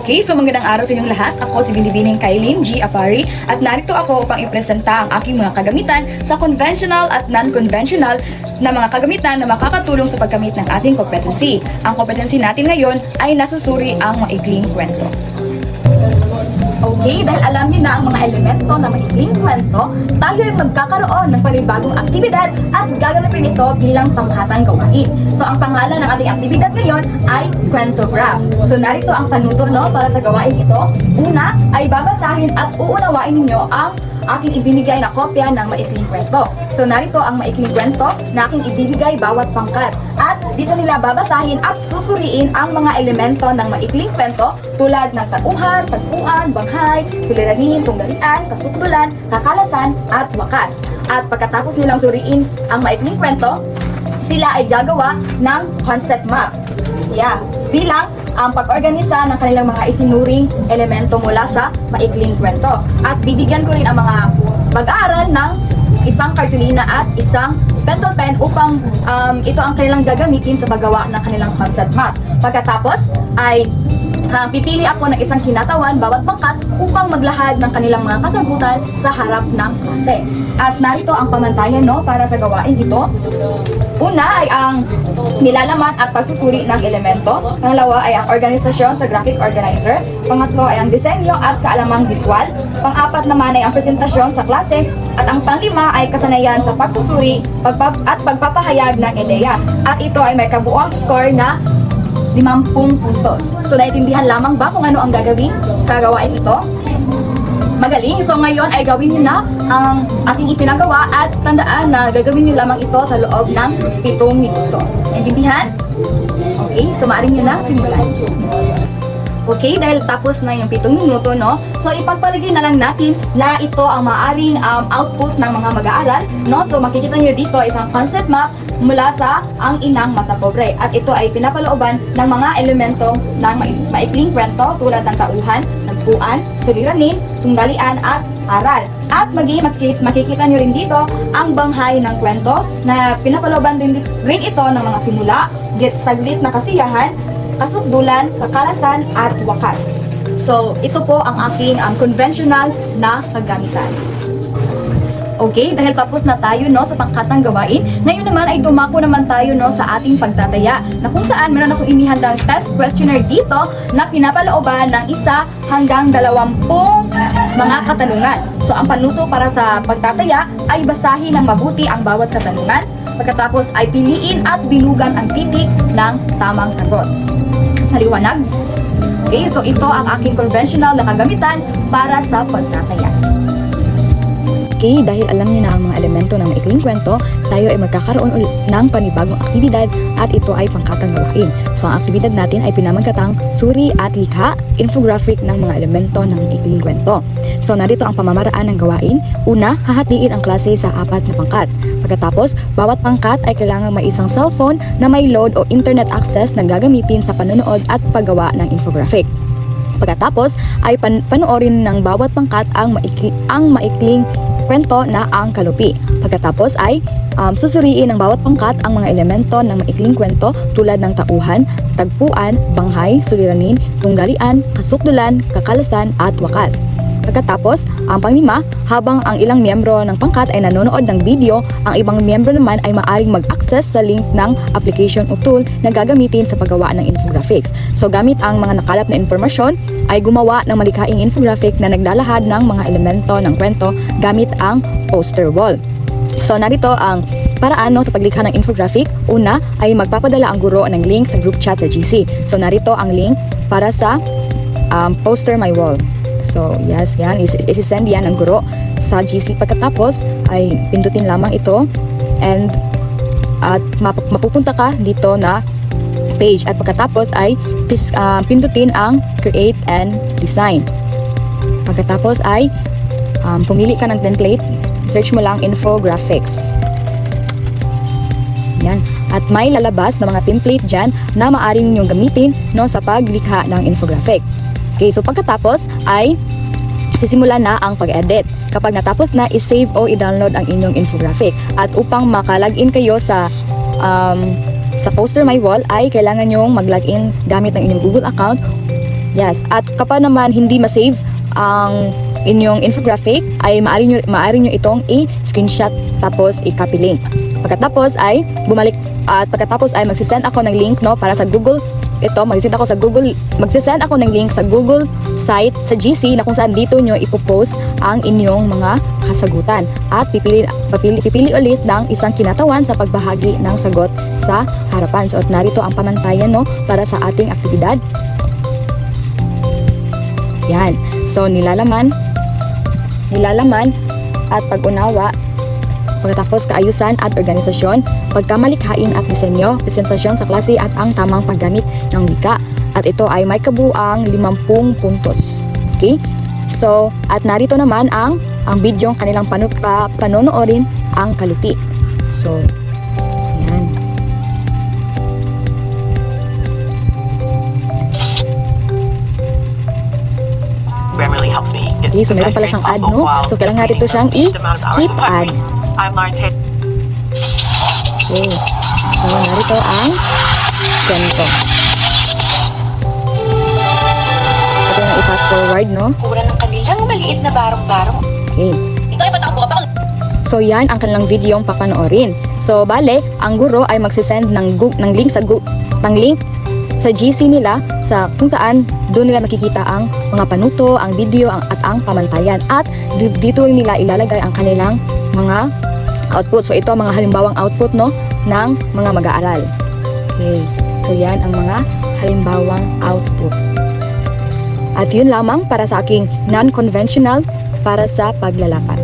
Okay, so magandang araw sa inyong lahat. Ako si Binibining Kailin G. Apari at narito ako upang ipresenta ang aking mga kagamitan sa conventional at non-conventional na mga kagamitan na makakatulong sa pagkamit ng ating competency. Ang competency natin ngayon ay nasusuri ang maikling kwento. Okay, dahil alam niyo na ang mga elemento ng maikling kwento, tayo ay magkakaroon ng panibagong aktibidad at gaganapin ito bilang panghatang gawain. So, ang pangalan ng ating aktibidad ngayon ay kwentograph. So, narito ang panuto para sa gawain ito. Una ay babasahin at uunawain ninyo ang aking ibinigay na kopya ng maikling kwento. So, narito ang maikling kwento na aking ibibigay bawat pangkat. At dito nila babasahin at susuriin ang mga elemento ng maikling kwento tulad ng tauhan, tagpuan, banghay, suliranin, tunggalian, kasukdulan, kakalasan, at wakas. At pagkatapos nilang suriin ang maikling kwento, sila ay gagawa ng concept map. Yeah, bilang ang pag-organisa ng kanilang mga isinuring elemento mula sa maikling kwento. At bibigyan ko rin ang mga mag-aaral ng isang kartulina at isang pencil pen upang ito ang kanilang gagamitin sa paggawa ng kanilang concept map. Pagkatapos ay pipili ako ng isang kinatawan bawat pangkat upang maglahad ng kanilang mga kasagutan sa harap ng klase. At narito ang pamantayan para sa gawain ito. Una ay ang nilalaman at pagsusuri ng elemento. Pangalawa ay ang organisasyon sa graphic organizer. Pangatlo ay ang disenyo at kaalamang visual. Pang-apat naman ay ang presentasyon sa klase. At ang panglima ay kasanayan sa pagsusuri at pagpapahayag ng ideya. At ito ay may kabuuang score na 50 puntos. So, naintindihan lamang ba kung ano ang gagawin sa gawain ito? Magaling. So, ngayon ay gawin niyo na ang ating ipinagawa at tandaan na gagawin niyo lamang ito sa loob ng 7 minuto. Naintindihan? Okay, so maaring niyo na simulan. Okay, dahil tapos na yung 7 minuto, so ipagpalagay na lang natin na ito ang maaaring output ng mga mag-aaral, So, makikita niyo dito isang concept map mula sa ang inang mata pobre. At ito ay pinapalooban ng mga elemento ng maikling kwento tulad ng tauhan, tagpuan, suliranin, tunggalian at aral. At makikita nyo rin dito ang banghay ng kwento na pinapalooban rin ito ng mga simula, saglit na kasiyahan, kasukdulan, kakalasan at wakas. So, ito po ang aking conventional na paggamitan. Okay, dahil tapos na tayo sa pangkatang gawain, ngayon naman ay dumako naman tayo sa ating pagtataya na kung saan meron akong inihandang test questionnaire dito na pinapalooban ng 1 hanggang 20 mga katanungan. So, ang panuto para sa pagtataya ay basahin ng mabuti ang bawat katanungan. Pagkatapos ay piliin at binugan ang titik ng tamang sagot. Maliwanag? Okay, so ito ang aking conventional na kagamitan para sa pagtataya. Okay, dahil alam niyo na ang mga elemento ng maikling kwento, tayo ay magkakaroon ng panibagong aktibidad at ito ay pangkatang gawain. So, ang aktibidad natin ay pinamagkatang suri at likha, infographic ng mga elemento ng maikling kwento. So, narito ang pamamaraan ng gawain. Una, hahatiin ang klase sa 4 na pangkat. Pagkatapos, bawat pangkat ay kailangan may isang cellphone na may load o internet access na gagamitin sa panonood at paggawa ng infographic. Pagkatapos, ay panoorin ng bawat pangkat ang maikling kwento na ang kalupi. Pagkatapos ay susuriin ng bawat pangkat ang mga elemento ng maikling kwento tulad ng tauhan, tagpuan, banghay, suliranin, tunggalian, kasukdulan, kakalasan at wakas. Pagkatapos, ang panglima, habang ang ilang miyembro ng pangkat ay nanonood ng video, ang ibang miyembro naman ay maaring mag-access sa link ng application o tool na gagamitin sa paggawa ng infographics. So, gamit ang mga nakalap na informasyon, ay gumawa ng malikhaing infographic na naglalahad ng mga elemento ng kwento gamit ang poster wall. So, narito ang paraan sa paglikha ng infographic. Una, ay magpapadala ang guro ng link sa group chat sa GC. So, narito ang link para sa poster my wall. So, yes, yan. Isisend yan ng guro sa GC. Pagkatapos, ay pindutin lamang ito at mapupunta ka dito na page. At pagkatapos ay pindutin ang create and design. Pagkatapos ay pumili ka ng template. Search mo lang infographics. Yan. At may lalabas na mga template dyan na maaring nyong gamitin sa paglikha ng infographic. Okay, so pagkatapos ay sisimulan na ang pag-edit. Kapag natapos na, i-save o i-download ang inyong infographic. At upang maka-login kayo sa poster my wall ay kailangan nyong mag-login gamit ng inyong Google account Yes, at kapag naman hindi ma-save ang inyong infographic, ay maaari nyo itong i-screenshot tapos i-copy link. Pagkatapos ay bumalik at pagkatapos ay magsisend ako ng link no para sa Google. Magsisend ako ng link sa Google site sa GC na kung saan dito nyo ipopost ang inyong mga kasagutan at pipili ulit ng isang kinatawan sa pagbahagi ng sagot sa harapan. So at narito ang pamantayan no para sa ating aktibidad. Yan. So nilalaman at pag-unawa, pagkatapos kaayusan at organisasyon, pagkamalikhain at disenyo, presentasyon sa klase at ang tamang paggamit ng wika. At ito ay may kabuang 50 puntos. Okay? So, at narito naman ang bidyong kanilang panonoorin ang kalupi. So, yan. Grammarly helps me get Okay, so the meron best pala grades siyang ad, possible no? while So, kailangan completing narito siyang the least amount of hours i-skip of my ad. week. I'm Lauren. Okay. So, narito ang kwento. So, ito yung i-fast forward, no? Kura ng kanilang maliit na barong-barong. Okay. Ito ay patakbo ka pa. So, yan ang kanilang video ang papanoorin. So, bale, ang guro ay magsisend ng link sa GC nila sa kung saan doon nila makikita ang mga panuto, ang video, at ang pamantayan. At dito rin nila ilalagay ang kanilang mga output. So, ito ang mga halimbawang output no ng mga mag-aaral. Okay. So, yan ang mga halimbawang output. At yun lamang para sa aking non-conventional para sa paglalakad.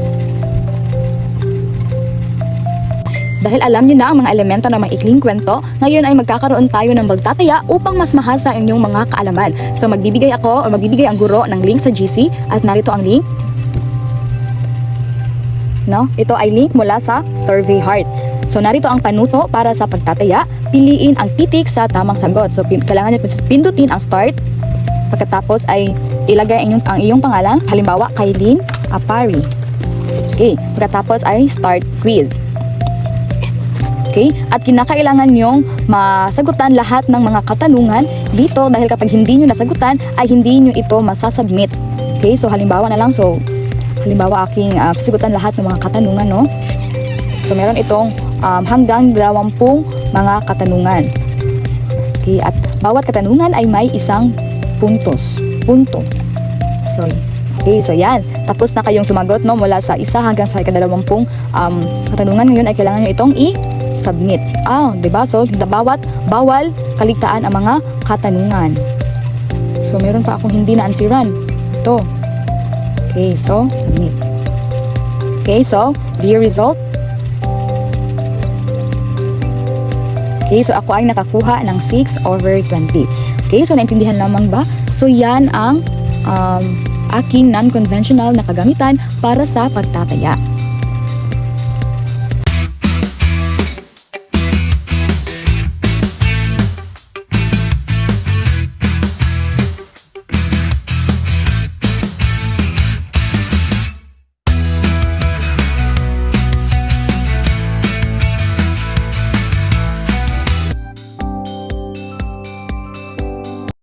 Dahil alam niyo na ang mga elemento ng maikling kwento, ngayon ay magkakaroon tayo ng magtataya upang mas mahasa ang inyong mga kaalaman. So magbibigay ang guro ng link sa GC at narito ang link. No? Ito ay link mula sa Survey Heart. So narito ang panuto para sa pagtataya. Piliin ang titik sa tamang sagot. So kailangan niyo pindutin ang start. Pagkatapos ay ilagay ang iyong pangalan. Halimbawa, Kailin Apari. Okay. Pagkatapos ay start quiz. Okay? At kinakailangan nyong masagutan lahat ng mga katanungan dito dahil kapag hindi nyo nasagutan ay hindi nyo ito masasubmit. Okay? So halimbawa na lang. So halimbawa aking sasagutan lahat ng mga katanungan, no? So meron itong hanggang 20 mga katanungan. Okay? At bawat katanungan ay may isang punto. So, okay, so yan. Tapos na kayong sumagot no mula sa 1 hanggang sa 20 katanungan. Ngayon ay kailangan nyo itong i-submit. Diba? So, bawal kaligtaan ang mga katanungan. So, meron pa akong hindi na ansiran. Ito. Okay, so, submit. Okay, so, view result. Okay, so ako ay nakakuha ng 6/20. Okay, so naintindihan lamang ba? So, yan ang aking non-conventional na kagamitan para sa pagtataya.